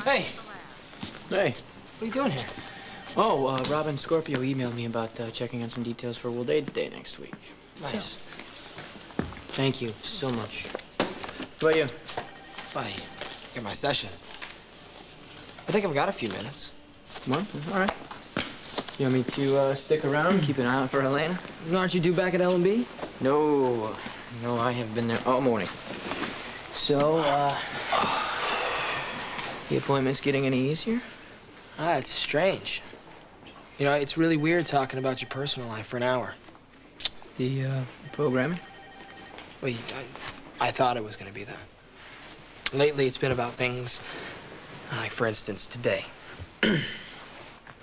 Hey. Hey. What are you doing here? Oh, Robin Scorpio emailed me about checking on some details for World AIDS Day next week. Nice. So, thank you so much. What about you? Bye. Get my session. I think I've got a few minutes. Well, all right. You want me to stick around, keep an eye out for Helena? Aren't you due back at L&B? No. No, I have been there all morning. So, the appointment's getting any easier? It's strange. You know, it's really weird talking about your personal life for an hour. The programming? Well, I thought it was going to be that. Lately, it's been about things like, for instance, today.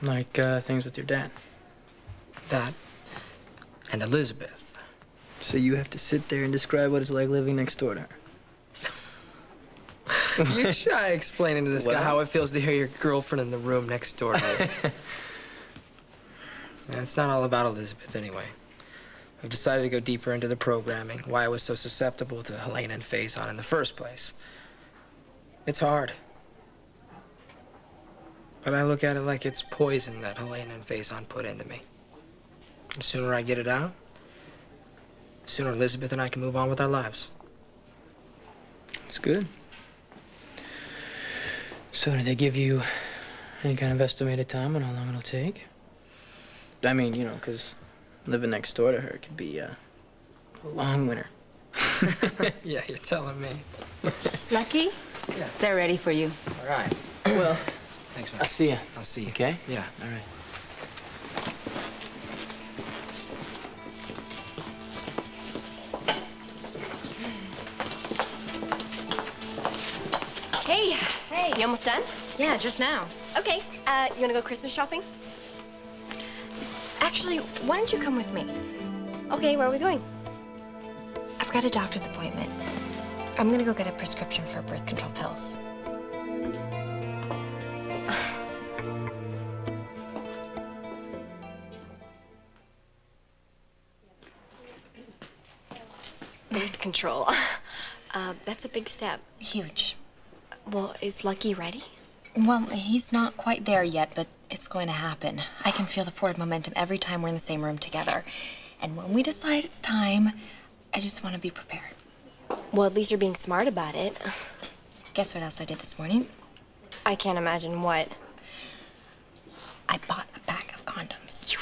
Like, things with your dad? That and Elizabeth. So you have to sit there and describe what it's like living next door to her? You try explaining to this guy how it feels to hear your girlfriend in the room next door to you. Yeah, it's not all about Elizabeth anyway. I've decided to go deeper into the programming, why I was so susceptible to Helena and Faison in the first place. It's hard. But I look at it like it's poison that Helena and Faison put into me. The sooner I get it out, the sooner Elizabeth and I can move on with our lives. That's good. So did they give you any kind of estimated time on how long it'll take? I mean, you know, because living next door to her could be a long winter. Yeah, you're telling me. Lucky? Yes. They're ready for you. All right. Well, Thanks, man. I'll see you. I'll see you. Okay? Yeah. All right. Hey. Hey. You almost done? Yeah, just now. Okay. You wanna go Christmas shopping? Actually, why don't you come with me? Okay, where are we going? I've got a doctor's appointment. I'm gonna go get a prescription for birth control pills. Birth control. That's a big step. Huge. Well, is Lucky ready? Well, he's not quite there yet, but it's going to happen. I can feel the forward momentum every time we're in the same room together. And when we decide it's time, I just want to be prepared. Well, at least you're being smart about it. Guess what else I did this morning? I can't imagine what. I bought a pack of condoms.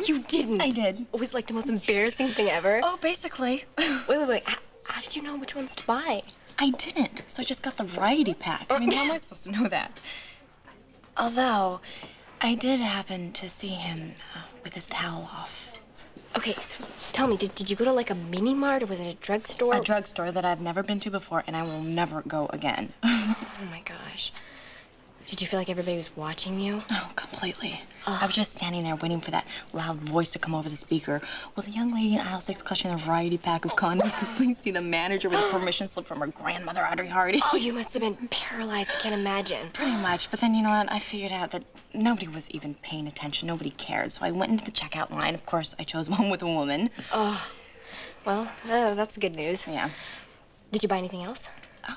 You didn't. I did. It was like the most embarrassing thing ever. Oh, basically. Wait. How did you know which ones to buy? I didn't, so I just got the variety pack. I mean, how am I supposed to know that? Although, I did happen to see him with his towel off. Okay, so tell me, did you go to like a mini mart or was it a drugstore? A drugstore that I've never been to before, and I will never go again. Oh my gosh. Did you feel like everybody was watching you? Oh, completely. I was just standing there waiting for that loud voice to come over the speaker. Well, the young lady in aisle 6 clutching a variety pack of condoms could please see the manager with a permission slip from her grandmother, Audrey Hardy. Oh, you must have been paralyzed. I can't imagine. Pretty much. But then, you know what? I figured out that nobody was even paying attention. Nobody cared. So I went into the checkout line. Of course, I chose one with a woman. Oh, well, that's good news. Yeah. Did you buy anything else?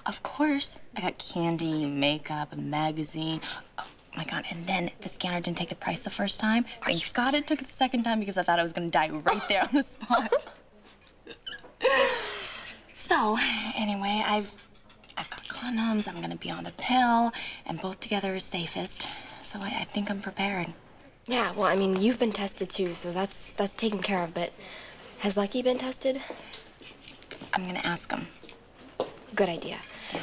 Of course. I got candy, makeup, a magazine. Oh my God, and then the scanner didn't take the price the first time. Thank God it took it the second time because I thought I was gonna die right there on the spot. So, anyway, I've got condoms, I'm gonna be on the pill, and both together is safest. So I think I'm prepared. Yeah, well, I mean, you've been tested too, so that's taken care of, but has Lucky been tested? I'm gonna ask him. Good idea. Yeah.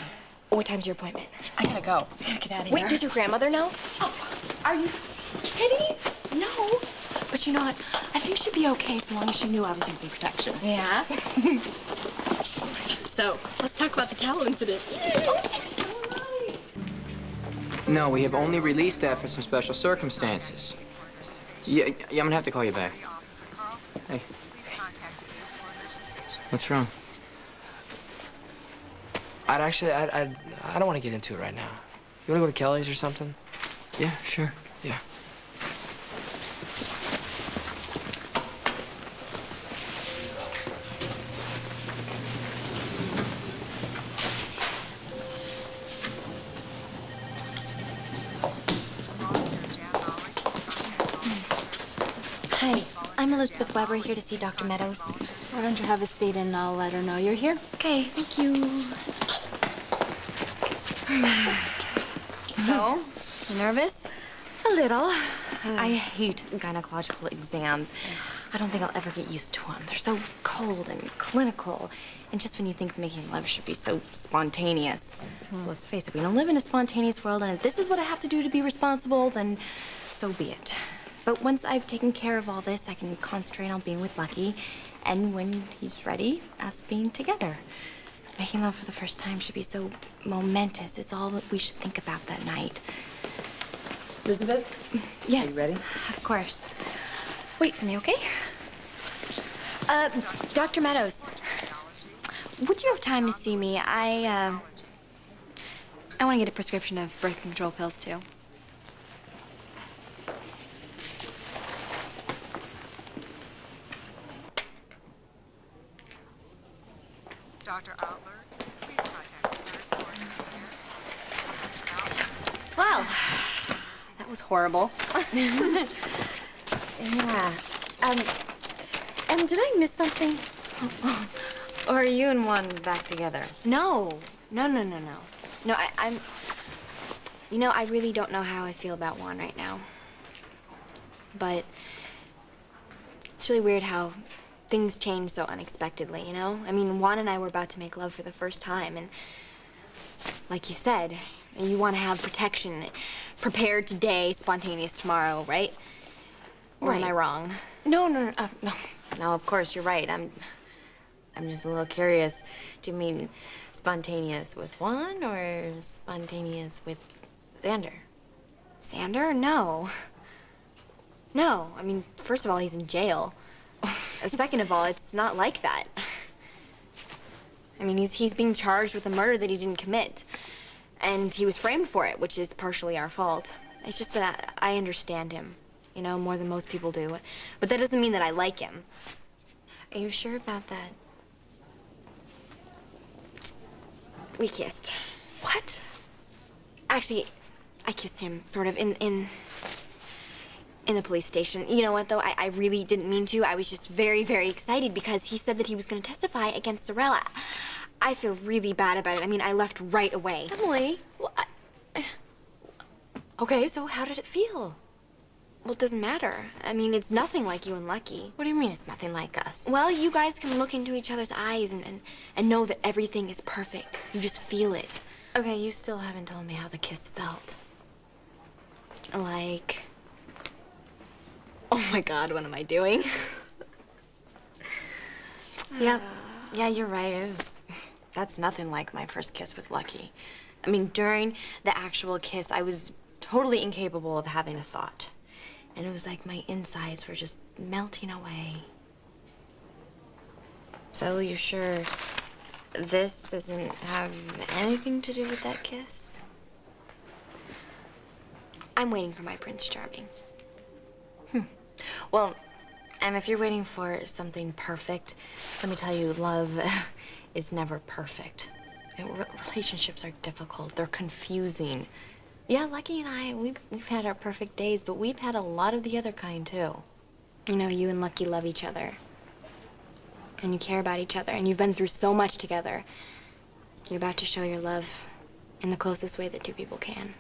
What time's your appointment? I gotta go. I gotta get out of here. Wait, does your grandmother know? Oh, are you kidding? No. But you know what? I think she'd be okay so long as she knew I was using protection. Yeah? So, let's talk about the towel incident. No, we have only released that for some special circumstances. Yeah, I'm gonna have to call you back. Hey. What's wrong? I don't want to get into it right now. You want to go to Kelly's or something? Yeah, sure. Yeah. Elizabeth Weber here to see Dr. Meadows. Why don't you have a seat and I'll let her know you're here? Okay, thank you. So, you nervous? A little. I hate gynecological exams. I don't think I'll ever get used to them. They're so cold and clinical. And just when you think making love should be so spontaneous. Let's face it, we don't live in a spontaneous world, and if this is what I have to do to be responsible, then so be it. But once I've taken care of all this, I can concentrate on being with Lucky, and when he's ready, us being together. Making love for the first time should be so momentous. It's all that we should think about that night. Elizabeth? Yes. Are you ready? Of course. Wait for me, okay? Dr. Meadows, would you have time to see me? I want to get a prescription of birth control pills, too. Dr. Outler, please contact the third floor engineers. Wow, that was horrible. Yeah. Did I miss something? Or are you and Juan back together? No. No, I'm... You know, I really don't know how I feel about Juan right now. But it's really weird how things change so unexpectedly, you know? I mean, Juan and I were about to make love for the first time, and like you said, you want to have protection. Prepared today, spontaneous tomorrow, right? Or am I wrong? No, of course, you're right. I'm just a little curious. Do you mean spontaneous with Juan or spontaneous with Xander? Xander? No. No, I mean, first of all, he's in jail. Second of all, it's not like that. I mean, he's being charged with a murder that he didn't commit. And he was framed for it, which is partially our fault. It's just that I understand him, you know, more than most people do. But that doesn't mean that I like him. Are you sure about that? We kissed. What? Actually, I kissed him, sort of, in the police station. You know what, though? I really didn't mean to. I was just very, very excited because he said that he was going to testify against Sorella. I feel really bad about it. I mean, I left right away. Emily, well, okay, so how did it feel? Well, it doesn't matter. I mean, it's nothing like you and Lucky. What do you mean it's nothing like us? Well, you guys can look into each other's eyes and know that everything is perfect. You just feel it. Okay, you still haven't told me how the kiss felt. Like... Oh my God, what am I doing? Yeah, you're right. That's nothing like my first kiss with Lucky. I mean, during the actual kiss, I was totally incapable of having a thought. And it was like my insides were just melting away. So you're sure this doesn't have anything to do with that kiss? I'm waiting for my Prince Charming. Well, if you're waiting for something perfect, let me tell you, love is never perfect. Relationships are difficult. They're confusing. Yeah, Lucky and I, we've had our perfect days, but we've had a lot of the other kind, too. You know, you and Lucky love each other. And you care about each other, and you've been through so much together. You're about to show your love in the closest way that two people can.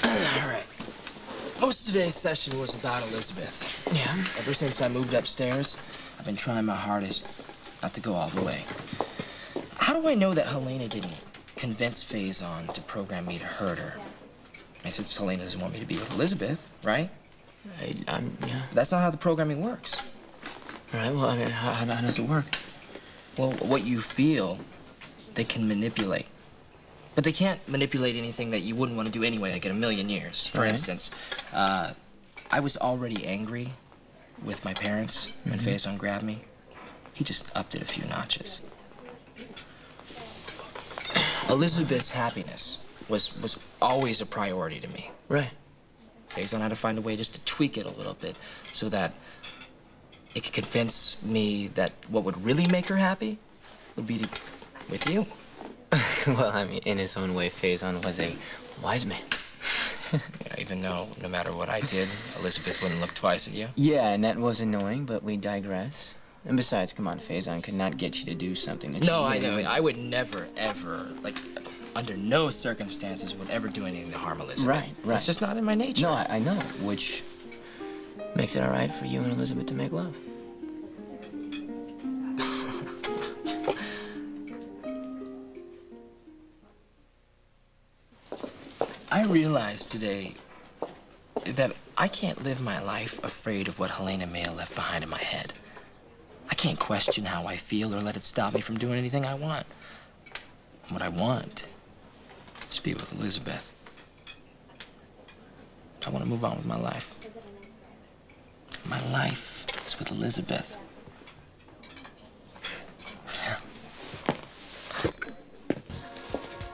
All right. Most of today's session was about Elizabeth. Yeah? Ever since I moved upstairs, I've been trying my hardest not to go all the way. How do I know that Helena didn't convince Faison to program me to hurt her? I said Helena doesn't want me to be with Elizabeth, right? Yeah. That's not how the programming works. All right, well, I mean, how does it work? Well, what you feel, they can manipulate. But they can't manipulate anything that you wouldn't want to do anyway, like in a million years. For instance, I was already angry with my parents when Faison grabbed me. He just upped it a few notches. Elizabeth's happiness was always a priority to me. Right. Faison had to find a way just to tweak it a little bit so that it could convince me that what would really make her happy would be with you. Well, I mean, in his own way, Faison was a wise man. Yeah, even though no matter what I did, Elizabeth wouldn't look twice at you. Yeah, and that was annoying, but we digress. And besides, come on, Faison could not get you to do something that No, she I really know. would- I would never, ever, like, under no circumstances would ever do anything to harm Elizabeth. Right, right. It's just not in my nature. No, I know, which makes it all right for you and Elizabeth to make love. I realized today that I can't live my life afraid of what Helena may have left behind in my head. I can't question how I feel or let it stop me from doing anything I want. What I want is to be with Elizabeth. I want to move on with my life. My life is with Elizabeth.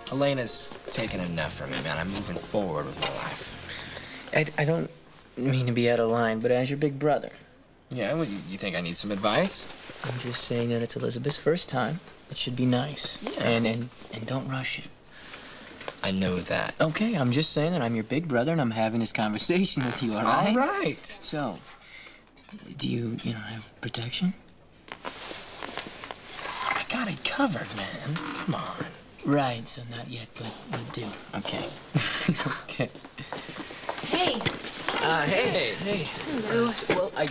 Helena's taken enough from me, man. I'm moving forward with my life. I don't mean to be out of line, but as your big brother, Yeah, well, you think I need some advice? I'm just saying that it's Elizabeth's first time. It should be nice. Yeah. And don't rush it. I know that. Okay, I'm just saying that I'm your big brother and I'm having this conversation with you, all right? All right. So, do you have protection? I got it covered, man. Come on. Right, so not yet, but do. Okay. Okay. Hey. Hey. Hello. Well, I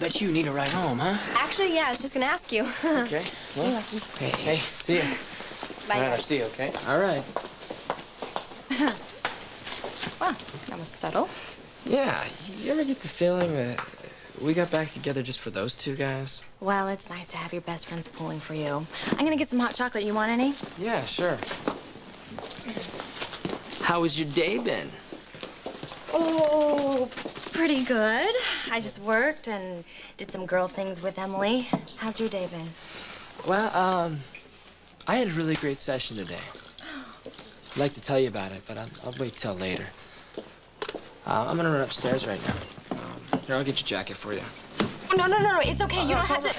bet you need a ride home, huh? Actually, yeah, I was just gonna ask you. Okay. Well, hey, see ya. Bye. All right, I'll see you, okay? All right. Well, that was subtle. Yeah, you ever get the feeling that we got back together just for those two guys? Well, it's nice to have your best friends pulling for you. I'm gonna get some hot chocolate. You want any? Yeah, sure. How has your day been? Oh, pretty good. I just worked and did some girl things with Emily. How's your day been? Well, I had a really great session today. I'd like to tell you about it, but I'll wait till later. I'm gonna run upstairs right now. Here, I'll get your jacket for you. No, it's okay. You don't have to.